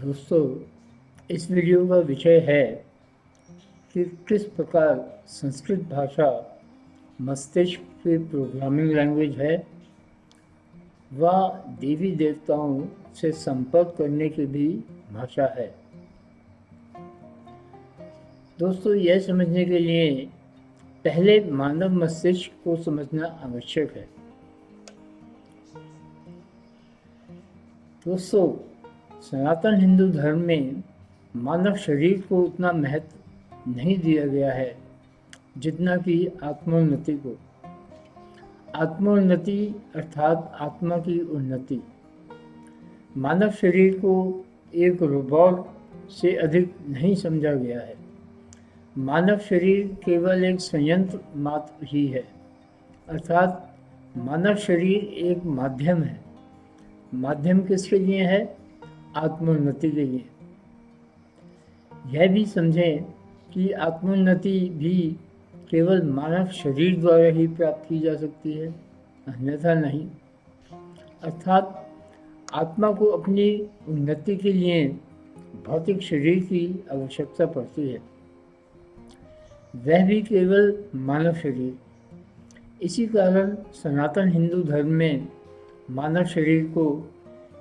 दोस्तों, इस वीडियो का विषय है कि किस प्रकार संस्कृत भाषा मस्तिष्क की प्रोग्रामिंग लैंग्वेज है व देवी देवताओं से संपर्क करने की भी भाषा है। दोस्तों, यह समझने के लिए पहले मानव मस्तिष्क को समझना आवश्यक है। दोस्तों, सनातन हिंदू धर्म में मानव शरीर को उतना महत्व नहीं दिया गया है जितना कि आत्मोन्नति को। आत्मोन्नति अर्थात आत्मा की उन्नति। मानव शरीर को एक रोबोट से अधिक नहीं समझा गया है। मानव शरीर केवल एक संयंत्र मात्र ही है, अर्थात मानव शरीर एक माध्यम है। माध्यम किसके लिए है? आत्मोन्नति के लिए। यह भी समझें कि आत्मोन्नति भी केवल मानव शरीर द्वारा ही प्राप्त की जा सकती है, अन्यथा नहीं। अर्थात आत्मा को अपनी उन्नति के लिए भौतिक शरीर की आवश्यकता पड़ती है, वह भी केवल मानव शरीर। इसी कारण सनातन हिंदू धर्म में मानव शरीर को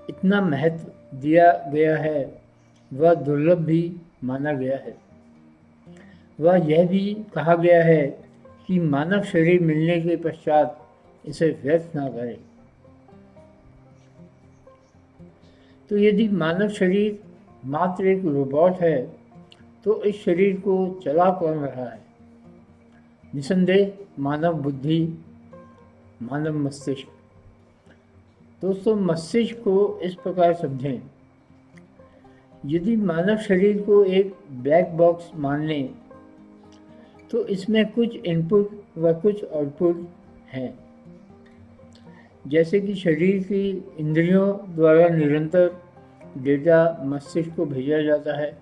इतना महत्व दिया गया है व दुर्लभ भी माना गया है। वह यह भी कहा गया है कि मानव शरीर मिलने के पश्चात इसे व्यर्थ ना करें। तो यदि मानव शरीर मात्र एक रोबोट है तो इस शरीर को चला कौन रहा है? निसंदेह मानव बुद्धि, मानव मस्तिष्क। दोस्तों, मस्तिष्क को इस प्रकार समझें, यदि मानव शरीर को एक ब्लैक बॉक्स मान लें तो इसमें कुछ इनपुट व कुछ आउटपुट हैं। जैसे कि शरीर की इंद्रियों द्वारा निरंतर डेटा मस्तिष्क को भेजा जाता है।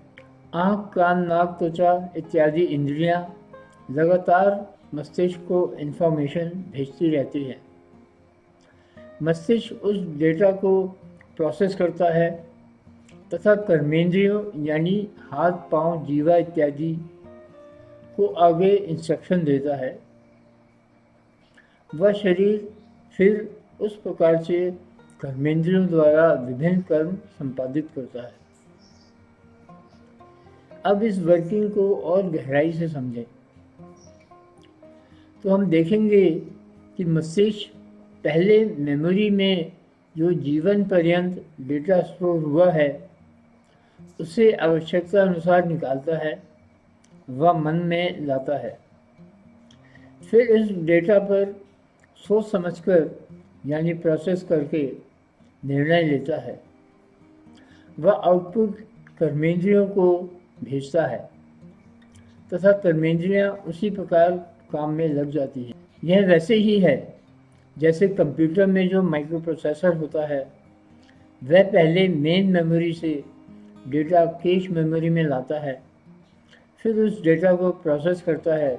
आँख, कान, नाक, त्वचा इत्यादि इंद्रियां लगातार मस्तिष्क को इन्फॉर्मेशन भेजती रहती है। मस्तिष्क उस डेटा को प्रोसेस करता है तथा कर्मेंद्रियों यानी हाथ, पांव, जीवा इत्यादि को आगे इंस्ट्रक्शन देता है। वह शरीर फिर उस प्रकार से कर्मेंद्रियों द्वारा विभिन्न कर्म संपादित करता है। अब इस वर्किंग को और गहराई से समझें तो हम देखेंगे कि मस्तिष्क पहले मेमोरी में जो जीवन पर्यंत डेटा स्टोर हुआ है उसे आवश्यकता अनुसार निकालता है व मन में लाता है। फिर इस डेटा पर सोच समझकर यानी प्रोसेस करके निर्णय लेता है। वह आउटपुट कर्मेंद्रियों को भेजता है तथा कर्मेंद्रियां उसी प्रकार काम में लग जाती हैं। यह वैसे ही है जैसे कंप्यूटर में जो माइक्रो प्रोसेसर होता है वह पहले मेन मेमोरी से डेटा कैश मेमोरी में लाता है, फिर उस डेटा को प्रोसेस करता है,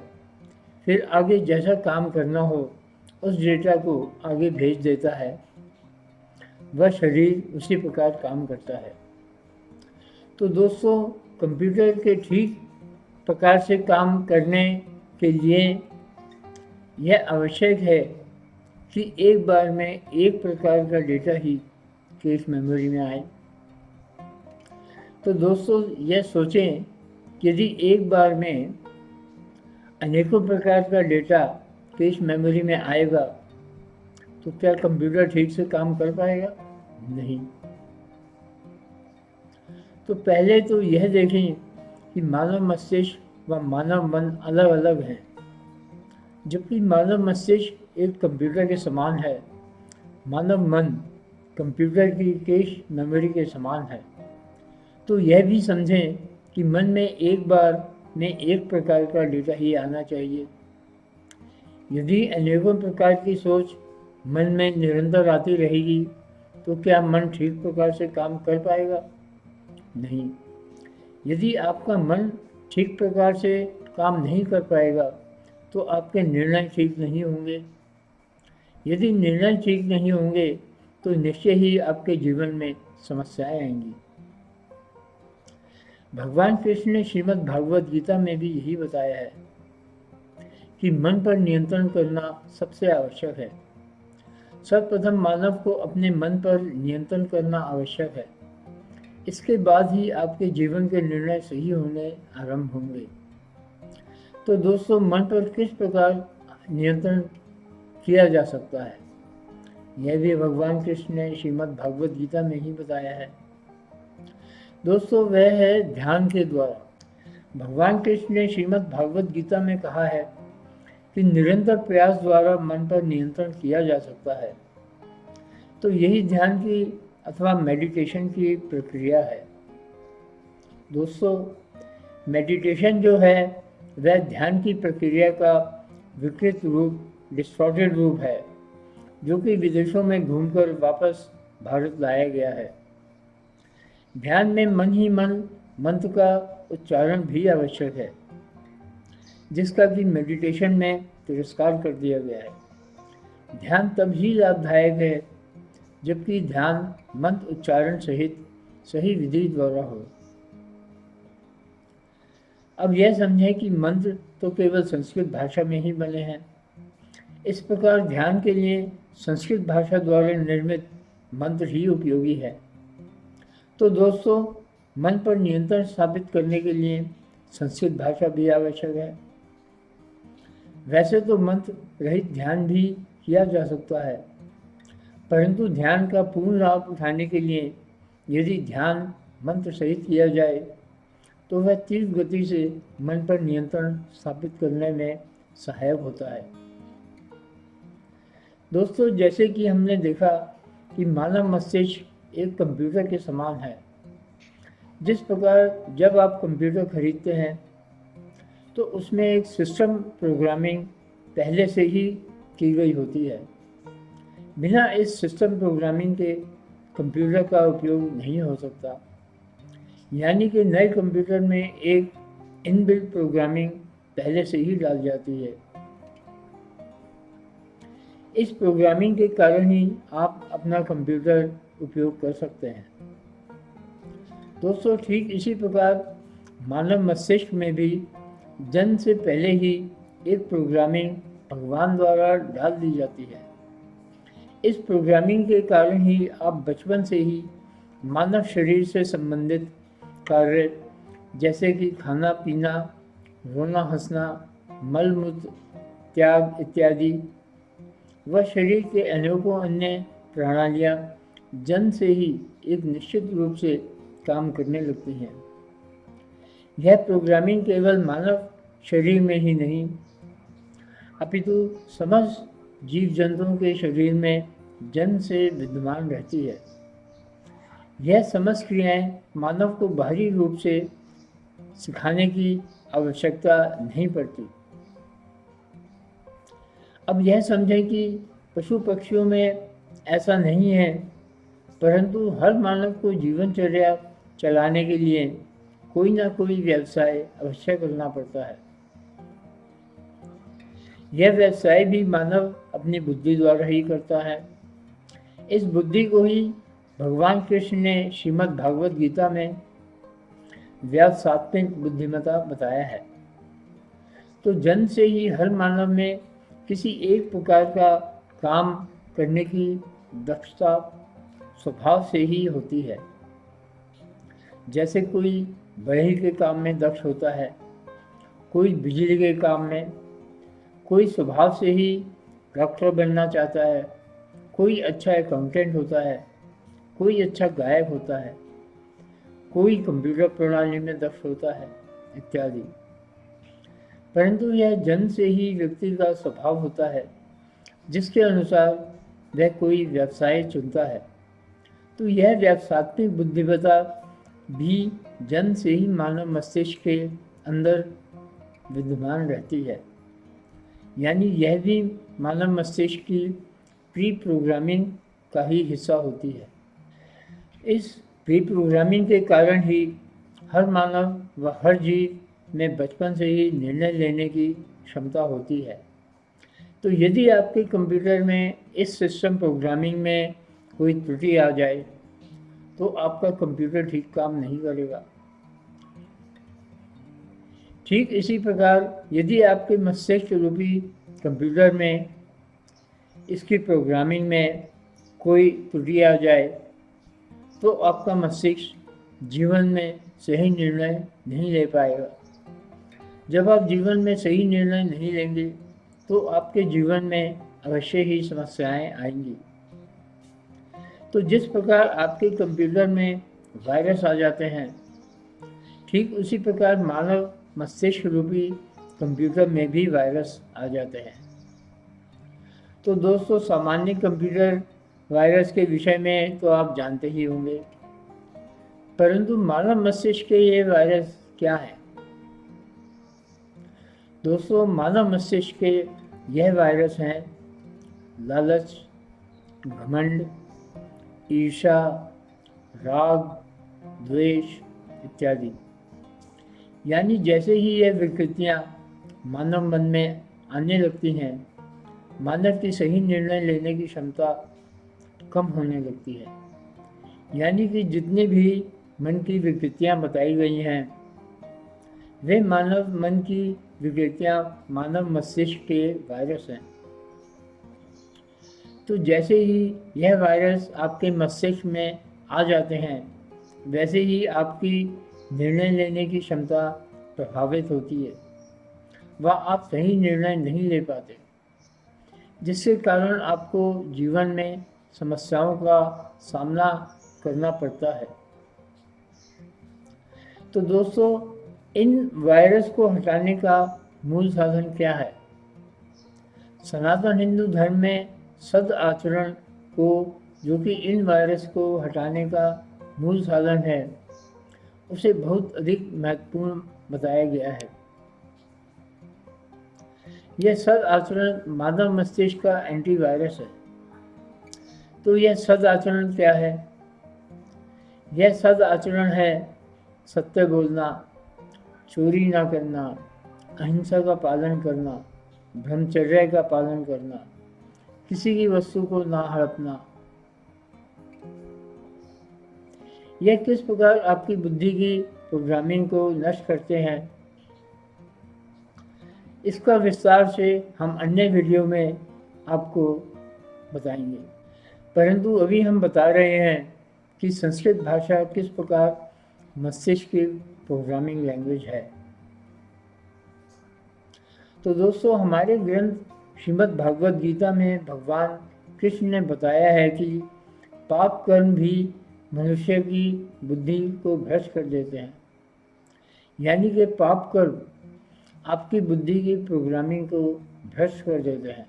फिर आगे जैसा काम करना हो उस डेटा को आगे भेज देता है। वह शरीर उसी प्रकार काम करता है। तो दोस्तों, कंप्यूटर के ठीक प्रकार से काम करने के लिए यह आवश्यक है कि एक बार में एक प्रकार का डेटा ही कैश मेमोरी में आए। तो दोस्तों, यह सोचें कि यदि एक बार में अनेकों प्रकार का डेटा कैश मेमोरी में आएगा तो क्या कंप्यूटर ठीक से काम कर पाएगा? नहीं। तो पहले तो यह देखें कि मानव मस्तिष्क व मानव मन अलग अलग हैं। जबकि मानव मस्तिष्क एक कंप्यूटर के समान है, मानव मन कंप्यूटर की कैश मेमोरी के समान है। तो यह भी समझें कि मन में एक बार में एक प्रकार का डेटा ही आना चाहिए। यदि अनेकों प्रकार की सोच मन में निरंतर आती रहेगी तो क्या मन ठीक प्रकार से काम कर पाएगा? नहीं। यदि आपका मन ठीक प्रकार से काम नहीं कर पाएगा तो आपके निर्णय ठीक नहीं होंगे। यदि निर्णय ठीक नहीं होंगे तो निश्चय ही आपके जीवन में समस्याएं आएंगी। भगवान कृष्ण ने श्रीमद् भागवत गीता में भी यही बताया है कि मन पर नियंत्रण करना सबसे आवश्यक है। सर्वप्रथम मानव को अपने मन पर नियंत्रण करना आवश्यक है। इसके बाद ही आपके जीवन के निर्णय सही होने आरंभ होंगे। तो दोस्तों, मन पर किस प्रकार नियंत्रण किया जा सकता है, यह भी भगवान कृष्ण ने श्रीमद् भागवत गीता में ही बताया है। दोस्तों, वह है ध्यान के द्वारा। भगवान कृष्ण ने श्रीमद् भागवत गीता में कहा है कि निरंतर प्रयास द्वारा मन पर नियंत्रण किया जा सकता है। तो यही ध्यान की अथवा मेडिटेशन की प्रक्रिया है। दोस्तों, मेडिटेशन जो है वह ध्यान की प्रक्रिया का विकृत रूप, डिस्टॉर्टेड रूप है, जो कि विदेशों में घूमकर वापस भारत लाया गया है। ध्यान में मन ही मन मंत्र का उच्चारण भी आवश्यक है, जिसका कि मेडिटेशन में तिरस्कार कर दिया गया है। ध्यान तब ही लाभदायक है जबकि ध्यान मंत्र उच्चारण सहित सही विधि द्वारा हो। अब यह समझें कि मंत्र तो केवल संस्कृत भाषा में ही बने हैं। इस प्रकार ध्यान के लिए संस्कृत भाषा द्वारा निर्मित मंत्र ही उपयोगी है। तो दोस्तों, मन पर नियंत्रण स्थापित करने के लिए संस्कृत भाषा भी आवश्यक है। वैसे तो मंत्र रहित ध्यान भी किया जा सकता है, परंतु ध्यान का पूर्ण लाभ उठाने के लिए यदि ध्यान मंत्र सहित किया जाए तो वह तीव्र गति से मन पर नियंत्रण स्थापित करने में सहायक होता है। दोस्तों, जैसे कि हमने देखा कि मानव मस्तिष्क एक कंप्यूटर के समान है। जिस प्रकार जब आप कंप्यूटर खरीदते हैं तो उसमें एक सिस्टम प्रोग्रामिंग पहले से ही की गई होती है। बिना इस सिस्टम प्रोग्रामिंग के कंप्यूटर का उपयोग नहीं हो सकता। यानी कि नए कंप्यूटर में एक इनबिल्ट प्रोग्रामिंग पहले से ही डाल जाती है। इस प्रोग्रामिंग के कारण ही आप अपना कंप्यूटर उपयोग कर सकते हैं। दोस्तों, ठीक इसी प्रकार मानव मस्तिष्क में भी जन्म से पहले ही एक प्रोग्रामिंग भगवान द्वारा डाल दी जाती है। इस प्रोग्रामिंग के कारण ही आप बचपन से ही मानव शरीर से संबंधित कार्य जैसे कि खाना पीना, रोना हंसना, मल मूत्र त्याग इत्यादि व शरीर के अनेकों अन्य प्रणालियाँ जन्म से ही एक निश्चित रूप से काम करने लगती हैं। यह प्रोग्रामिंग केवल मानव शरीर में ही नहीं अपितु समस्त जीव जंतुओं के शरीर में जन्म से विद्यमान रहती है। यह समस्त क्रियाएं मानव को बाहरी रूप से सिखाने की आवश्यकता नहीं पड़ती। अब यह समझें कि पशु पक्षियों में ऐसा नहीं है, परंतु हर मानव को जीवनचर्या चलाने के लिए कोई ना कोई व्यवसाय अवश्य करना पड़ता है। यह व्यवसाय भी मानव अपनी बुद्धि द्वारा ही करता है। इस बुद्धि को ही भगवान कृष्ण ने श्रीमद् भागवत गीता में व्यावसात्मिक बुद्धिमत्ता बताया है। तो जन्म से ही हर मानव में किसी एक प्रकार का काम करने की दक्षता स्वभाव से ही होती है। जैसे कोई बढ़ई के काम में दक्ष होता है, कोई बिजली के काम में, कोई स्वभाव से ही डॉक्टर बनना चाहता है, कोई अच्छा अकाउंटेंट होता है, कोई अच्छा गायक होता है, कोई कंप्यूटर प्रणाली में दक्ष होता है इत्यादि। परंतु यह जन्म से ही व्यक्ति का स्वभाव होता है जिसके अनुसार वह कोई व्यवसाय चुनता है। तो यह व्यवसायिक बुद्धिमत्ता भी जन्म से ही मानव मस्तिष्क के अंदर विद्यमान रहती है। यानी यह भी मानव मस्तिष्क की प्री प्रोग्रामिंग का ही हिस्सा होती है। इस प्री प्रोग्रामिंग के कारण ही हर मानव व हर जीव में बचपन से ही निर्णय लेने की क्षमता होती है। तो यदि आपके कंप्यूटर में इस सिस्टम प्रोग्रामिंग में कोई त्रुटि आ जाए तो आपका कंप्यूटर ठीक काम नहीं करेगा। ठीक इसी प्रकार यदि आपके मस्तिष्क रूपी कंप्यूटर में इसकी प्रोग्रामिंग में कोई त्रुटि आ जाए तो आपका मस्तिष्क जीवन में सही निर्णय नहीं ले पाएगा। जब आप जीवन में सही निर्णय नहीं लेंगे तो आपके जीवन में अवश्य ही समस्याएं आएंगी। तो जिस प्रकार आपके कंप्यूटर में वायरस आ जाते हैं, ठीक उसी प्रकार मानव मस्तिष्क रूपी कंप्यूटर में भी वायरस आ जाते हैं। तो दोस्तों, सामान्य कंप्यूटर वायरस के विषय में तो आप जानते ही होंगे, परंतु मानव मस्तिष्क के ये वायरस क्या है? दोस्तों, मानव मस्तिष्क के यह वायरस हैं लालच, घमंड, ईर्ष्या, राग, द्वेष इत्यादि। यानी जैसे ही यह विकृतियां मानव मन में आने लगती हैं, मानव की सही निर्णय लेने की क्षमता कम होने लगती है। यानी कि जितनी भी मन की विकृतियां बताई गई हैं, वे मानव मन की विकृतियां मानव मस्तिष्क के वायरस हैं। तो जैसे ही यह वायरस आपके मस्तिष्क में आ जाते हैं, वैसे ही आपकी निर्णय लेने की क्षमता प्रभावित होती है व आप सही निर्णय नहीं ले पाते, जिसके कारण आपको जीवन में समस्याओं का सामना करना पड़ता है। तो दोस्तों, इन वायरस को हटाने का मूल साधन क्या है? सनातन हिंदू धर्म में सद आचरण को, जो कि इन वायरस को हटाने का मूल साधन है, उसे बहुत अधिक महत्वपूर्ण बताया गया है। यह सद आचरण मानव मस्तिष्क का एंटीवायरस है। तो यह सद आचरण क्या है? यह सद आचरण है सत्य बोलना, चोरी ना करना, अहिंसा का पालन करना, ब्रह्मचर्य का पालन करना, किसी की वस्तु को ना हड़पना। यह किस प्रकार आपकी बुद्धि की प्रोग्रामिंग को नष्ट करते हैं, इसका विस्तार से हम अन्य वीडियो में आपको बताएंगे। परंतु अभी हम बता रहे हैं कि संस्कृत भाषा किस प्रकार मस्तिष्क की प्रोग्रामिंग लैंग्वेज है। तो दोस्तों, हमारे ग्रंथ श्रीमद् भागवत गीता में भगवान कृष्ण ने बताया है कि पाप कर्म भी मनुष्य की बुद्धि को भ्रष्ट कर देते हैं। यानी कि पाप कर्म आपकी बुद्धि की प्रोग्रामिंग को भ्रष्ट कर देते हैं।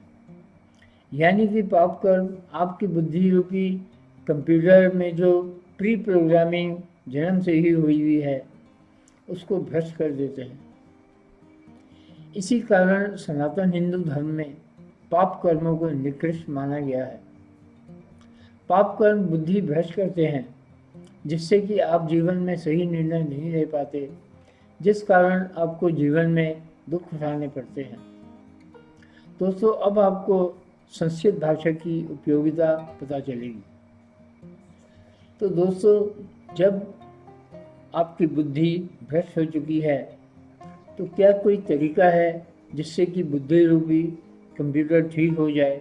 यानी कि पाप कर्म आपकी बुद्धि रूपी कंप्यूटर में जो प्री प्रोग्रामिंग जन्म से ही हुई है, उसको भ्रष्ट कर देते हैं। इसी कारण सनातन हिंदू धर्म में पाप कर्मों को निकृष्ट माना गया है। पाप कर्म बुद्धि भ्रष्ट करते हैं, जिससे कि आप जीवन में सही निर्णय नहीं ले पाते, जिस कारण आपको जीवन में दुख उठाने पड़ते हैं। दोस्तों, अब आपको संस्कृत भाषा की उपयोगिता पता चलेगी। तो दोस्तों, जब आपकी बुद्धि भ्रष्ट हो चुकी है, तो क्या कोई तरीका है जिससे कि बुद्धि रूपी कंप्यूटर ठीक हो जाए,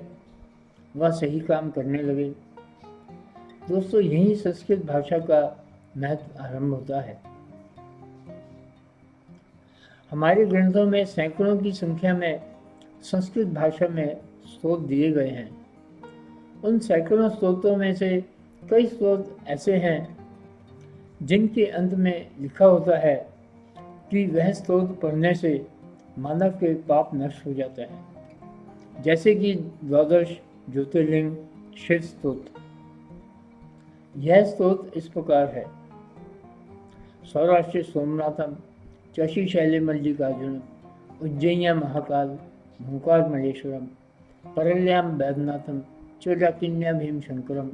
वह सही काम करने लगे? दोस्तों, यही संस्कृत भाषा का महत्व आरंभ होता है। हमारे ग्रंथों में सैकड़ों की संख्या में संस्कृत भाषा में स्रोत दिए गए हैं। उन सैकड़ों स्रोतों में से कई स्रोत ऐसे हैं जिनके अंत में लिखा होता है कि वह स्रोत पढ़ने से मानव के पाप नष्ट हो जाता है, जैसे कि द्वादश ज्योतिर्लिंग शीर्ष स्तोत्र। यह स्रोत इस प्रकार है: सौराष्ट्र सोमनाथम, चशी शैले मल्लिकार्जुनम, उज्जैया महाकाल, भूकार मलेश्वरम, परल्याम वैद्यनाथम, चोडाकिन्या भीम शंकरम,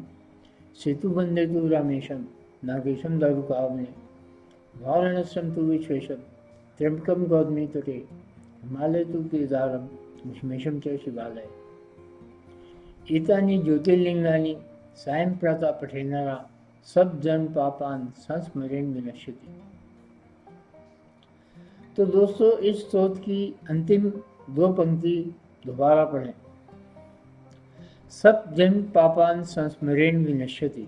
सेतु बंदे तु रामेशम, नागेशम दारुकावने, वाराणसम तु विश्वेशम, त्र्यंबकम गौतमी तटे, हिमालय तु केदारम, विष्मेशम च शिवालय। एतानि ज्योतिर्लिंगानि सायं प्रातः पठेनरा सब जन्म पापान संस्मरेण विनश्यति। तो दोस्तों इस स्तोत्र की अंतिम दो पंक्ति दोबारा पढ़ें। सब जन्म पापान संस्मरेण विनश्यति।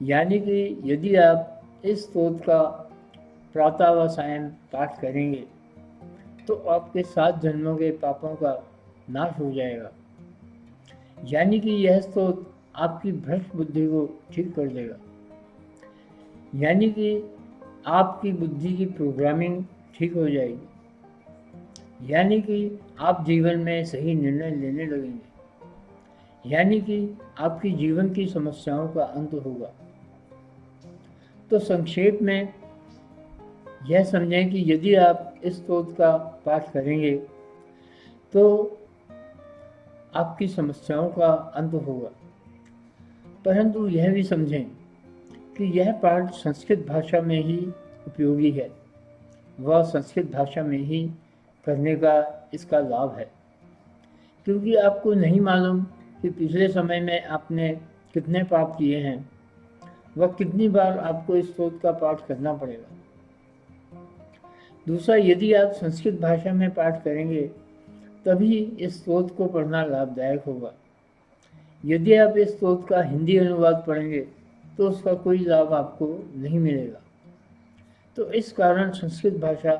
यानी कि यदि आप इस स्तोत्र का प्रातः व सायं पाठ करेंगे तो आपके 7 जन्मों के पापों का नाश हो जाएगा। यानी कि यह स्तोत्र आपकी भ्रष्ट बुद्धि को ठीक कर देगा। यानी कि आपकी बुद्धि की प्रोग्रामिंग ठीक हो जाएगी। यानी कि आप जीवन में सही निर्णय लेने लगेंगे। यानी कि आपकी जीवन की समस्याओं का अंत होगा। तो संक्षेप में यह समझें कि यदि आप इस स्तोत्र का पाठ करेंगे तो आपकी समस्याओं का अंत होगा। परंतु यह भी समझें कि यह पाठ संस्कृत भाषा में ही उपयोगी है, वह संस्कृत भाषा में ही करने का इसका लाभ है। क्योंकि आपको नहीं मालूम कि पिछले समय में आपने कितने पाप किए हैं, वह कितनी बार आपको इस स्तोत्र का पाठ करना पड़ेगा। दूसरा, यदि आप संस्कृत भाषा में पाठ करेंगे तभी इस स्तोत्र को पढ़ना लाभदायक होगा। यदि आप इस स्तोत्र का हिंदी अनुवाद पढ़ेंगे तो उसका कोई लाभ आपको नहीं मिलेगा। तो इस कारण संस्कृत भाषा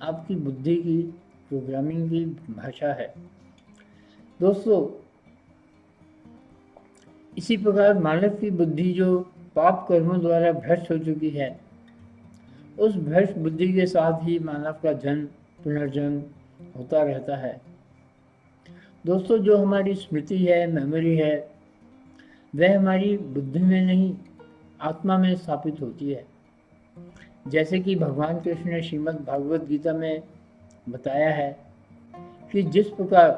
आपकी बुद्धि की प्रोग्रामिंग की भाषा है। दोस्तों, इसी प्रकार मानव की बुद्धि जो पाप कर्मों द्वारा भ्रष्ट हो चुकी है, उस भ्रष्ट बुद्धि के साथ ही मानव का जन्म पुनर्जन्म होता रहता है। दोस्तों, जो हमारी स्मृति है, मेमोरी है, वह हमारी बुद्धि में नहीं आत्मा में स्थापित होती है। जैसे कि भगवान कृष्ण ने श्रीमद् भागवत गीता में बताया है कि जिस प्रकार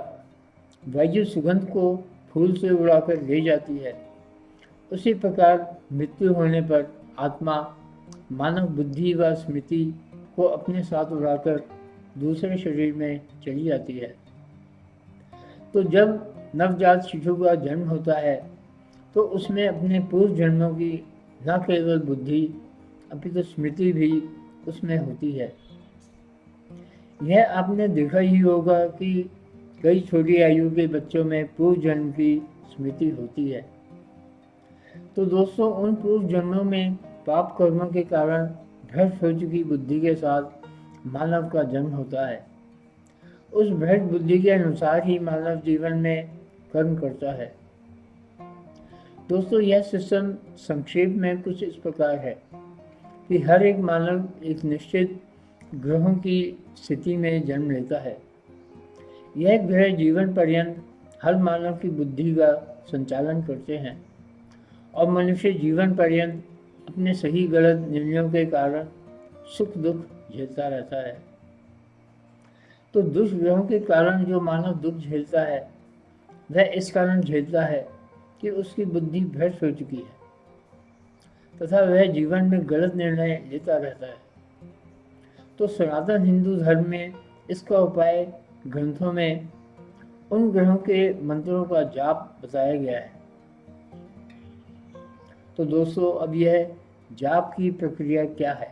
वायु सुगंध को फूल से उड़ाकर ले जाती है, उसी प्रकार मृत्यु होने पर आत्मा मानव बुद्धि व स्मृति को अपने साथ उड़ाकर दूसरे शरीर में चली जाती है। तो जब नवजात शिशु का जन्म होता है तो उसमें अपने पूर्व जन्मों की न केवल बुद्धि अपितु स्मृति भी उसमें होती है। यह आपने देखा ही होगा कि कई छोटी आयु के बच्चों में पूर्व जन्म की स्मृति होती है। तो दोस्तों, उन पूर्व जन्मों में पाप कर्मों के कारण भ्रष्ट हो चुकी बुद्धि के साथ मानव का जन्म होता है। उस भ्रष्ट बुद्धि के अनुसार ही मानव जीवन में कर्म करता है। दोस्तों, यह सिस्टम संक्षेप में कुछ इस प्रकार है कि हर एक मानव एक निश्चित ग्रहों की स्थिति में जन्म लेता है। यह ग्रह जीवन पर्यंत हर मानव की बुद्धि का संचालन करते हैं और मनुष्य जीवन पर्यंत अपने सही गलत निर्णयों के कारण सुख दुख झेलता रहता है। तो दुष्ट ग्रहों के कारण जो मानव दुख झेलता है, वह इस कारण झेलता है कि उसकी बुद्धि भ्रष्ट हो चुकी है तथा वह जीवन में गलत निर्णय लेता रहता है। तो सनातन हिंदू धर्म में इसका उपाय ग्रंथों में उन ग्रहों के मंत्रों का जाप बताया गया है। तो दोस्तों, अब यह जाप की प्रक्रिया क्या है?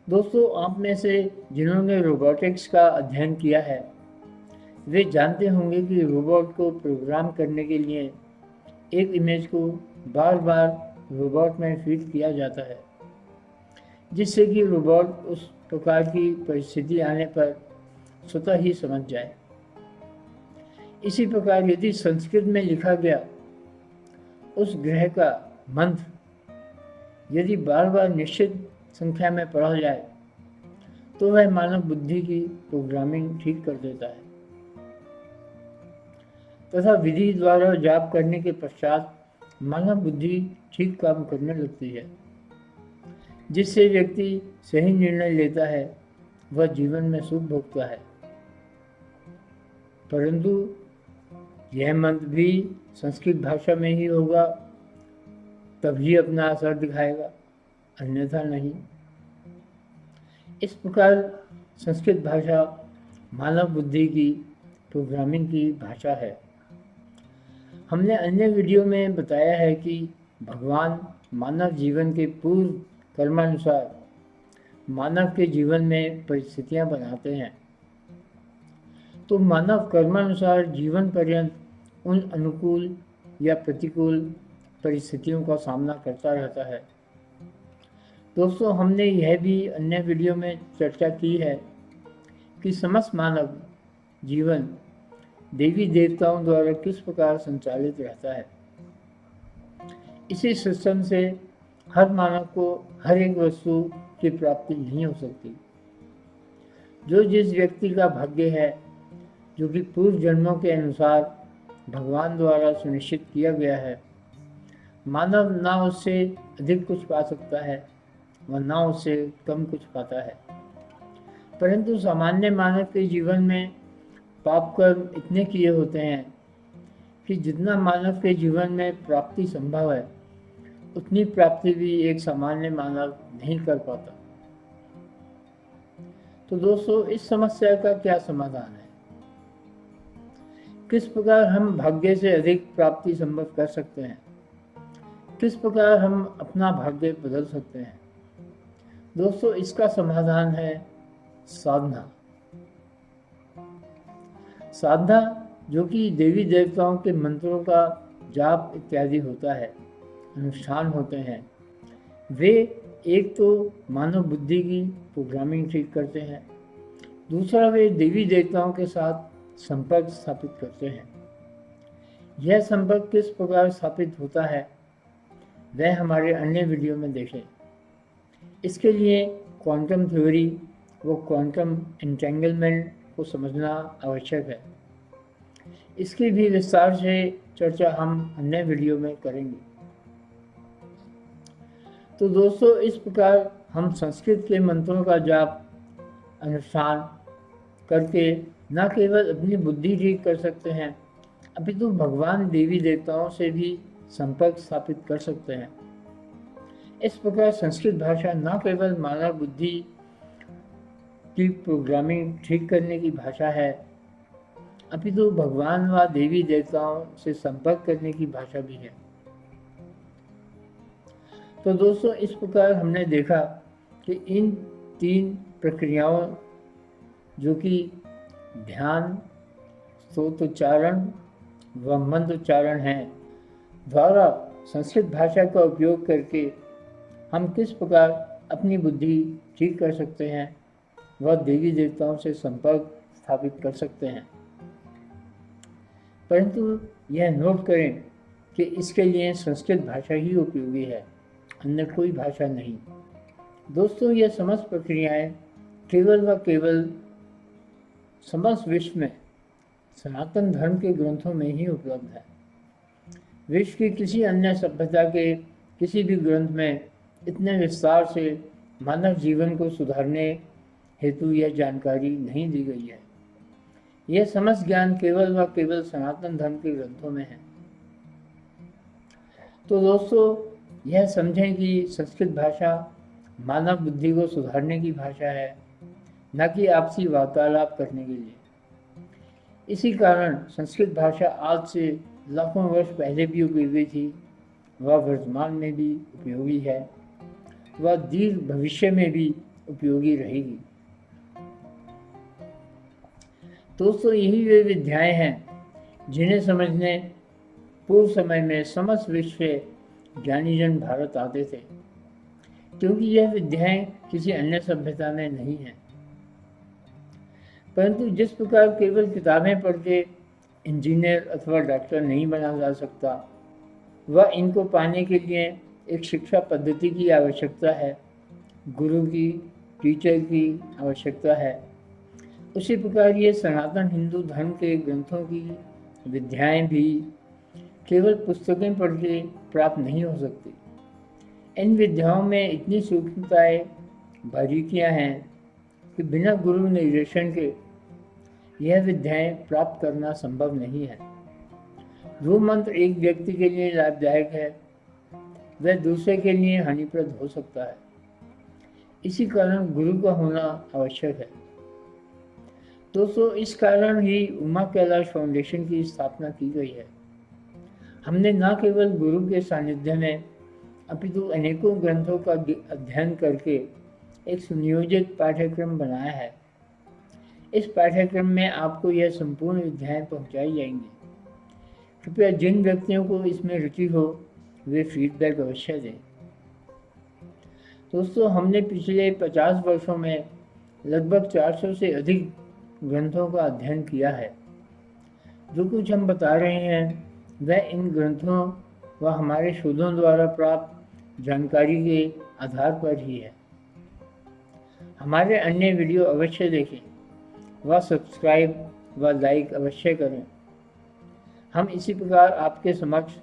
दोस्तों, आप में से जिन्होंने रोबोटिक्स का अध्ययन किया है वे जानते होंगे कि रोबोट को प्रोग्राम करने के लिए एक इमेज को बार बार रोबोट में फीड किया जाता है, जिससे कि रोबोट उस प्रकार की परिस्थिति आने पर स्वतः ही समझ जाए। इसी प्रकार यदि संस्कृत में लिखा गया उस ग्रह का मंत्र यदि बार बार निश्चित संख्या में पढ़ा जाए तो वह मानव बुद्धि की प्रोग्रामिंग ठीक कर देता है तथा विधि द्वारा जाप करने के पश्चात मानव बुद्धि ठीक काम करने लगती है, जिससे व्यक्ति सही निर्णय लेता है, वह जीवन में सुख भोगता है। परंतु यह मंत्र भी संस्कृत भाषा में ही होगा, तभी अपना असर दिखाएगा, अन्यथा नहीं। इस प्रकार संस्कृत भाषा मानव बुद्धि की प्रोग्रामिंग की भाषा है। हमने अन्य वीडियो में बताया है कि भगवान मानव जीवन के पूर्व कर्मानुसार मानव के जीवन में परिस्थितियां बनाते हैं, तो मानव कर्मानुसार जीवन पर्यंत उन अनुकूल या प्रतिकूल परिस्थितियों का सामना करता रहता है। दोस्तों, हमने यह भी अन्य वीडियो में चर्चा की है कि समस्त मानव जीवन देवी देवताओं द्वारा किस प्रकार संचालित रहता है। इसी सिस्टम से हर मानव को हर एक वस्तु की प्राप्ति नहीं हो सकती। जो जिस व्यक्ति का भाग्य है, जो कि पूर्व जन्मों के अनुसार भगवान द्वारा सुनिश्चित किया गया है, मानव ना उससे अधिक कुछ पा सकता है व ना उससे कम कुछ पाता है। परंतु सामान्य मानव के जीवन में पाप कर्म इतने किए होते हैं कि जितना मानव के जीवन में प्राप्ति संभव है, उतनी प्राप्ति भी एक सामान्य मानव नहीं कर पाता। तो दोस्तों, इस समस्या का क्या समाधान है? किस प्रकार हम भाग्य से अधिक प्राप्ति संभव कर सकते हैं? किस प्रकार हम अपना भाग्य बदल सकते हैं? दोस्तों, इसका समाधान है साधना। साधना, जो कि देवी देवताओं के मंत्रों का जाप इत्यादि होता है, अनुष्ठान होते हैं, वे एक तो मानव बुद्धि की प्रोग्रामिंग ठीक करते हैं, दूसरा वे देवी देवताओं के साथ संपर्क स्थापित करते हैं। यह संपर्क किस प्रकार स्थापित होता है, वह हमारे अन्य वीडियो में देखें। इसके लिए क्वांटम थ्योरी व क्वांटम एंटेंगलमेंट को समझना आवश्यक है। इसकी भी विस्तार से चर्चा हम अन्य वीडियो में करेंगे। तो दोस्तों, इस प्रकार हम संस्कृत के मंत्रों का जाप अनुष्ठान करके न केवल अपनी बुद्धि ठीक कर सकते हैं, अपितु भगवान देवी देवताओं से भी संपर्क स्थापित कर सकते हैं। इस प्रकार संस्कृत भाषा न केवल मानव बुद्धि की प्रोग्रामिंग ठीक करने की भाषा है, अपितु भगवान व देवी देवताओं से संपर्क करने की भाषा भी है। तो दोस्तों, इस प्रकार हमने देखा कि इन 3 प्रक्रियाओं, जो कि ध्यान, स्तोत्रोच्चारण व मंत्रोच्चारण हैं, द्वारा संस्कृत भाषा का उपयोग करके हम किस प्रकार अपनी बुद्धि ठीक कर सकते हैं व देवी देवताओं से संपर्क स्थापित कर सकते हैं। परंतु यह नोट करें कि इसके लिए संस्कृत भाषा ही उपयोगी है, अन्य कोई भाषा नहीं। दोस्तों, यह समस्त प्रक्रियाएं केवल व केवल समस्त विश्व में सनातन धर्म के ग्रंथों में ही उपलब्ध है। विश्व की किसी अन्य सभ्यता के किसी भी ग्रंथ में इतने विस्तार से मानव जीवन को सुधारने हेतु यह जानकारी नहीं दी गई है। यह समस्त ज्ञान केवल व केवल सनातन धर्म के ग्रंथों में है। तो दोस्तों, यह समझें कि संस्कृत भाषा मानव बुद्धि को सुधारने की भाषा है, न कि आपसी वार्तालाप करने के लिए। इसी कारण संस्कृत भाषा आज से लाखों वर्ष पहले भी उपयोगी थी, वह वर्तमान में भी उपयोगी है, वह दीर्घ भविष्य में भी उपयोगी रहेगी। दोस्तों, यही वे विद्याएं हैं जिन्हें समझने पूर्व समय में समस्त विश्व से ज्ञानी जन भारत आते थे, क्योंकि यह विद्याएं किसी अन्य सभ्यता में नहीं है। परंतु जिस प्रकार केवल किताबें पढ़ के इंजीनियर अथवा डॉक्टर नहीं बना जा सकता, वह इनको पाने के लिए एक शिक्षा पद्धति की आवश्यकता है, गुरु की, टीचर की आवश्यकता है। उसी प्रकार ये सनातन हिंदू धर्म के ग्रंथों की विद्याएं भी केवल पुस्तकें पढ़ के प्राप्त नहीं हो सकती। इन विद्याओं में इतनी सूक्ष्मताएं, बारीकियां हैं कि बिना गुरु निर्देशन के यह विद्याएं प्राप्त करना संभव नहीं है। जो मंत्र एक व्यक्ति के लिए लाभदायक है, वह दूसरे के लिए हानिप्रद हो सकता है। इसी कारण गुरु का होना आवश्यक है। दोस्तों, इस कारण ही उमा कैलाश फाउंडेशन की स्थापना की गई है। हमने न केवल गुरु के सानिध्य में अपितु अनेकों ग्रंथों का अध्ययन करके एक सुनियोजित पाठ्यक्रम बनाया है। इस पाठ्यक्रम में आपको यह संपूर्ण विधाएं पहुंचाई जाएंगी। कृपया जिन व्यक्तियों को इसमें रुचि हो वे फीडबैक अवश्य दें। दोस्तों, हमने पिछले 50 वर्षों में लगभग 400 से अधिक ग्रंथों का अध्ययन किया है। जो कुछ हम बता रहे हैं वह इन ग्रंथों व हमारे शोधों द्वारा प्राप्त जानकारी के आधार पर ही है। हमारे अन्य वीडियो अवश्य देखें व सब्सक्राइब व लाइक अवश्य करें। हम इसी प्रकार आपके समक्ष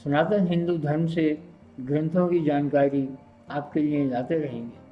सनातन हिंदू धर्म से ग्रंथों की जानकारी आपके लिए लाते रहेंगे।